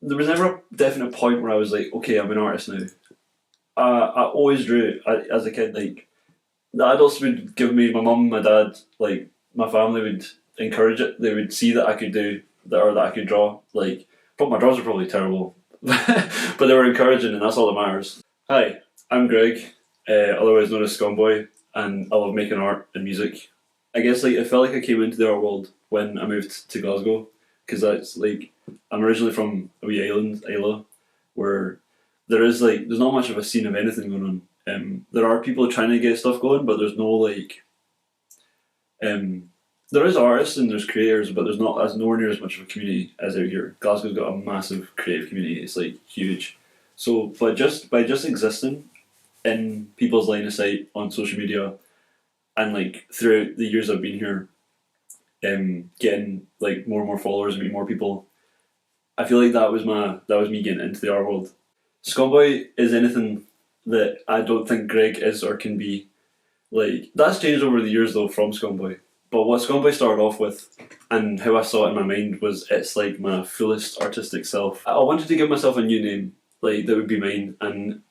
there was never a definite point where I was like, okay, I'm an artist now. I always drew as a kid. Like the adults would give me, my mum, my dad, like my family would encourage it. They would see that I could do that or that I could draw. Like, but my draws are probably terrible, but they were encouraging, and that's all that matters. Hi, I'm Greig, otherwise known as Scone Boy, and I love making art and music. I guess like it felt like I came into the art world when I moved to Glasgow, because that's like I'm originally from a wee island, Isla, where there's not much of a scene of anything going on. There are people trying to get stuff going, but there's no like there is artists and there's creators, but there's not as nowhere near as much of a community as out here. Glasgow's got a massive creative community. It's like huge. So, but just by just existing in people's line of sight on social media, and like throughout the years I've been here, getting like more and more followers and meeting more people, I feel like that was me getting into the art world. Scone Boy is anything that I don't think Greig is or can be. Like that's changed over the years though from Scone Boy. But what Scone Boy started off with and how I saw it in my mind was it's like my fullest artistic self. I wanted to give myself a new name, like that would be mine, and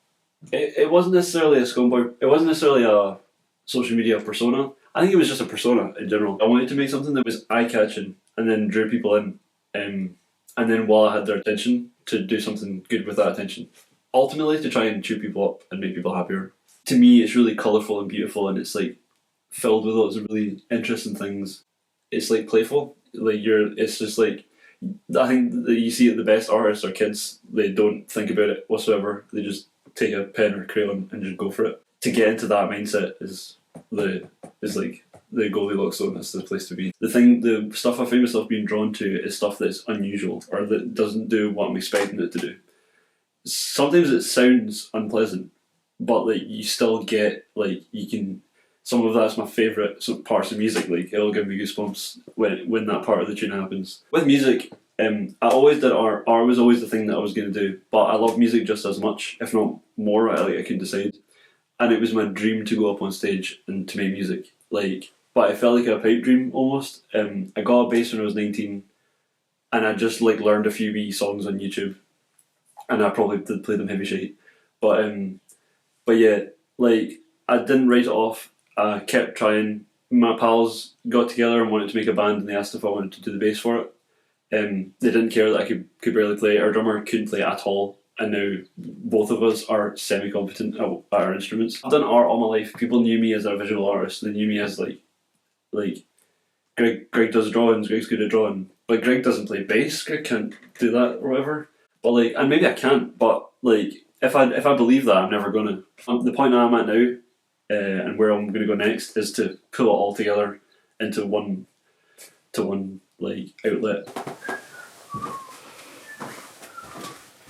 it wasn't necessarily a Scone Boy, it wasn't necessarily a social media persona. I think it was just a persona in general. I wanted to make something that was eye catching and then drew people in. And then while I had their attention, to do something good with that attention. Ultimately, to try and cheer people up and make people happier. To me, it's really colourful and beautiful, and it's like filled with lots of really interesting things. It's like playful. Like it's just like I think that you see it the best artists are kids. They don't think about it whatsoever. They just take a pen or crayon and just go for it. To get into that mindset is like the Goldilocks zone. That's the place to be. The stuff I find myself being drawn to is stuff that's unusual or that doesn't do what I'm expecting it to do. Sometimes it sounds unpleasant, but like you still get like you can. Some of that's my favourite parts of music. Like it'll give me goosebumps when that part of the tune happens. With music, I always did art. Art was always the thing that I was going to do, but I love music just as much, if not more. I couldn't decide, and it was my dream to go up on stage and to make music. Like, but it felt like a pipe dream almost. I got a bass when I was 19, and I just like learned a few wee songs on YouTube, and I probably did play them heavy shite. But yeah, like I didn't write it off. I kept trying. My pals got together and wanted to make a band, and they asked if I wanted to do the bass for it. They didn't care that I could barely play. Our drummer couldn't play at all, and now both of us are semi-competent at our instruments. I've done art all my life. People knew me as a visual artist. They knew me as like Greig does drawings. Greig's good at drawing, but Greig doesn't play bass. Greig can't do that or whatever. But like, and maybe I can't. But like, if I believe that, I'm never gonna. The point I'm at now, and where I'm gonna go next is to pull it all together into one like outlet.